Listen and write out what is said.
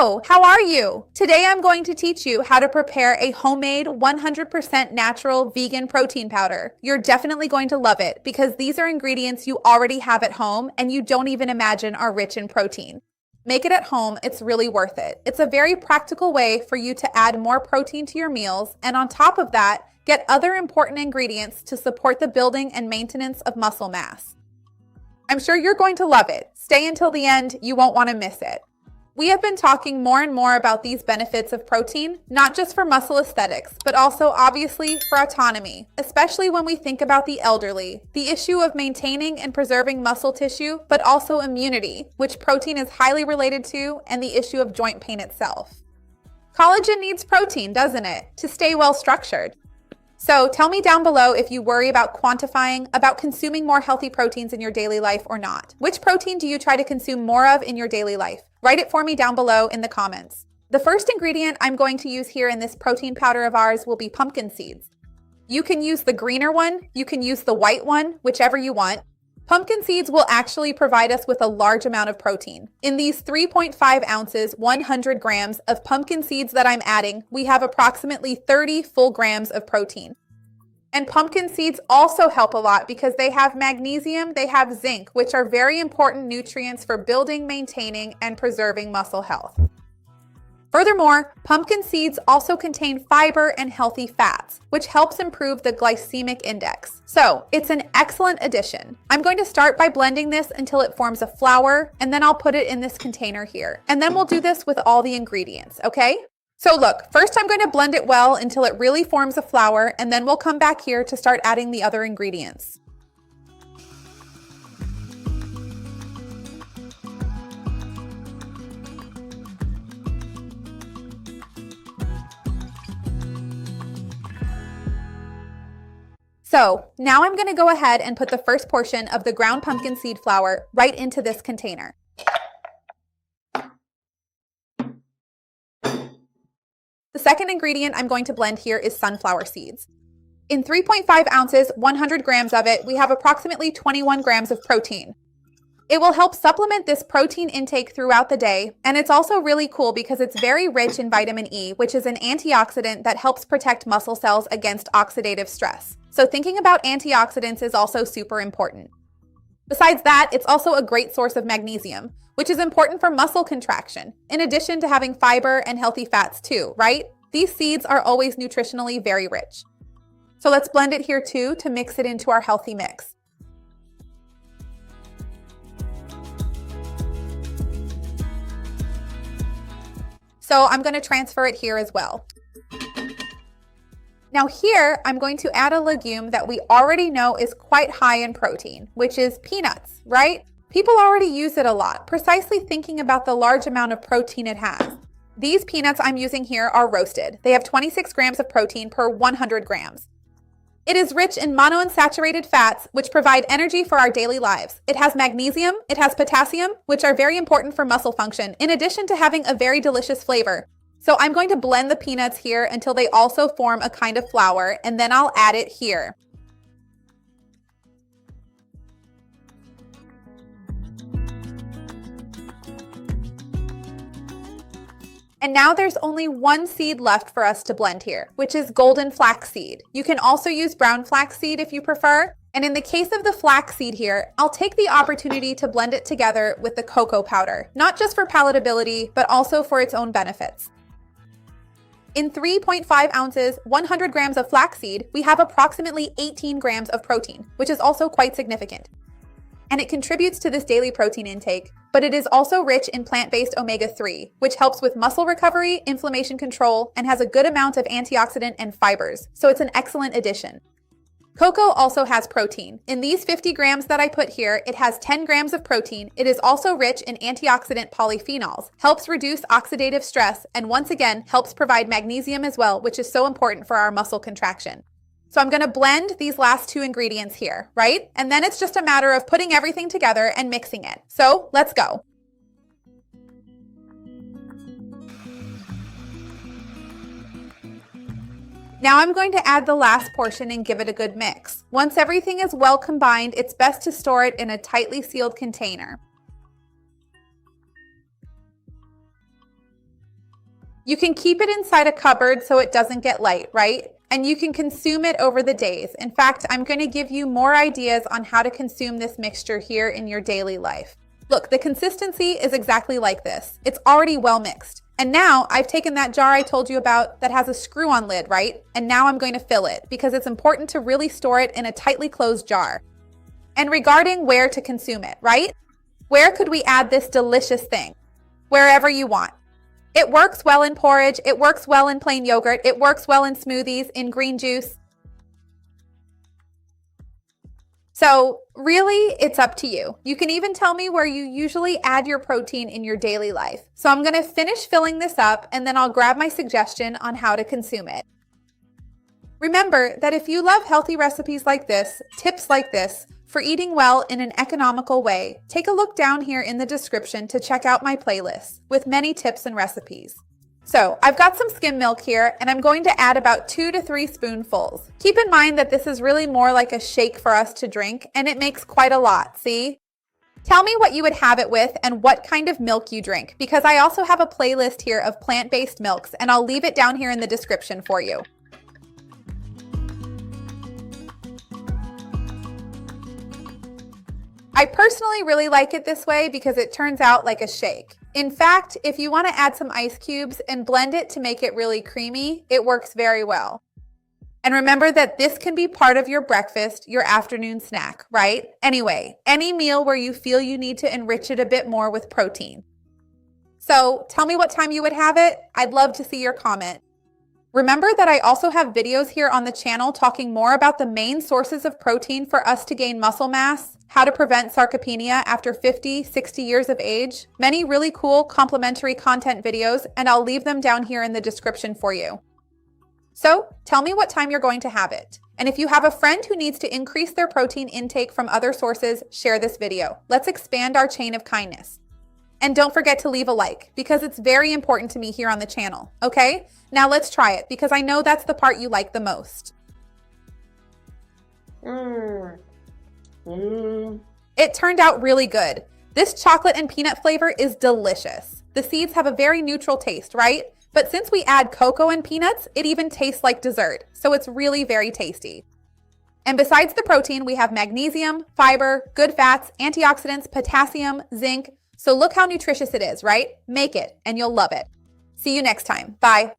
Hello, how are you? Today I'm going to teach you how to prepare a homemade 100% natural vegan protein powder. You're definitely going to love it because these are ingredients you already have at home and you don't even imagine are rich in protein. Make it at home, it's really worth it. It's a very practical way for you to add more protein to your meals, and on top of that, get other important ingredients to support the building and maintenance of muscle mass. I'm sure you're going to love it. Stay until the end, you won't want to miss it. We have been talking more and more about these benefits of protein, not just for muscle aesthetics, but also obviously for autonomy, especially when we think about the elderly, the issue of maintaining and preserving muscle tissue, but also immunity, which protein is highly related to, and the issue of joint pain itself. Collagen needs protein, doesn't it, to stay well structured? So tell me down below if you worry about quantifying, about consuming more healthy proteins in your daily life or not. Which protein do you try to consume more of in your daily life? Write it for me down below in the comments. The first ingredient I'm going to use here in this protein powder of ours will be pumpkin seeds. You can use the greener one, you can use the white one, whichever you want. Pumpkin seeds will actually provide us with a large amount of protein. In these 3.5 ounces, 100 grams of pumpkin seeds that I'm adding, we have approximately 30 full grams of protein. And pumpkin seeds also help a lot because they have magnesium, they have zinc, which are very important nutrients for building, maintaining, and preserving muscle health. Furthermore, pumpkin seeds also contain fiber and healthy fats, which helps improve the glycemic index. So it's an excellent addition. I'm going to start by blending this until it forms a flour, and then I'll put it in this container here. And then we'll do this with all the ingredients, okay? So look, first I'm going to blend it well until it really forms a flour, and then we'll come back here to start adding the other ingredients. So now I'm going to go ahead and put the first portion of the ground pumpkin seed flour right into this container. The second ingredient I'm going to blend here is sunflower seeds. In 3.5 ounces, 100 grams of it, we have approximately 21 grams of protein. It will help supplement this protein intake throughout the day, and it's also really cool because it's very rich in vitamin E, which is an antioxidant that helps protect muscle cells against oxidative stress. So thinking about antioxidants is also super important. Besides that, it's also a great source of magnesium, which is important for muscle contraction, in addition to having fiber and healthy fats too, right? These seeds are always nutritionally very rich. So let's blend it here too to mix it into our healthy mix. So I'm going to transfer it here as well. Now here, I'm going to add a legume that we already know is quite high in protein, which is peanuts, right? People already use it a lot, precisely thinking about the large amount of protein it has. These peanuts I'm using here are roasted. They have 26 grams of protein per 100 grams. It is rich in monounsaturated fats, which provide energy for our daily lives. It has magnesium, it has potassium, which are very important for muscle function, in addition to having a very delicious flavor. So I'm going to blend the peanuts here until they also form a kind of flour, and then I'll add it here. And now there's only one seed left for us to blend here, which is golden flaxseed. You can also use brown flaxseed if you prefer. And in the case of the flaxseed here, I'll take the opportunity to blend it together with the cocoa powder, not just for palatability, but also for its own benefits. In 3.5 ounces, 100 grams of flaxseed, we have approximately 18 grams of protein, which is also quite significant. And it contributes to this daily protein intake, but it is also rich in plant-based omega-3, which helps with muscle recovery, inflammation control, and has a good amount of antioxidant and fibers, so it's an excellent addition. Cocoa also has protein. In these 50 grams that I put here, it has 10 grams of protein. It is also rich in antioxidant polyphenols, helps reduce oxidative stress, and once again, helps provide magnesium as well, which is so important for our muscle contraction. So I'm going to blend these last two ingredients here, right? And then it's just a matter of putting everything together and mixing it. So let's go. Now I'm going to add the last portion and give it a good mix. Once everything is well combined, it's best to store it in a tightly sealed container. You can keep it inside a cupboard so it doesn't get light, right? And you can consume it over the days. In fact, I'm going to give you more ideas on how to consume this mixture here in your daily life. Look, the consistency is exactly like this. It's already well mixed. And now I've taken that jar I told you about that has a screw-on lid, right? And now I'm going to fill it because it's important to really store it in a tightly closed jar. And regarding where to consume it, right? Where could we add this delicious thing? Wherever you want. It works well in porridge, it works well in plain yogurt, it works well in smoothies, in green juice. So really, it's up to you. You can even tell me where you usually add your protein in your daily life. So I'm gonna finish filling this up and then I'll grab my suggestion on how to consume it. Remember that if you love healthy recipes like this, tips like this, for eating well in an economical way, take a look down here in the description to check out my playlist with many tips and recipes. So I've got some skim milk here and I'm going to add about 2 to 3 spoonfuls. Keep in mind that this is really more like a shake for us to drink and it makes quite a lot, see? Tell me what you would have it with and what kind of milk you drink because I also have a playlist here of plant-based milks and I'll leave it down here in the description for you. I personally really like it this way because it turns out like a shake. In fact, if you want to add some ice cubes and blend it to make it really creamy, it works very well. And remember that this can be part of your breakfast, your afternoon snack, right? Anyway, any meal where you feel you need to enrich it a bit more with protein. So tell me what time you would have it. I'd love to see your comment. Remember that I also have videos here on the channel talking more about the main sources of protein for us to gain muscle mass, how to prevent sarcopenia after 50, 60 years of age, many really cool complementary content videos, and I'll leave them down here in the description for you. So tell me what time you're going to have it. And if you have a friend who needs to increase their protein intake from other sources, share this video. Let's expand our chain of kindness. And don't forget to leave a like because it's very important to me here on the channel, okay? Now let's try it because I know that's the part you like the most. It turned out really good. This chocolate and peanut flavor is delicious. The seeds have a very neutral taste, right? But since we add cocoa and peanuts, it even tastes like dessert. So it's really very tasty. And besides the protein, we have magnesium, fiber, good fats, antioxidants, potassium, zinc. So look how nutritious it is, right? Make it and you'll love it. See you next time. Bye.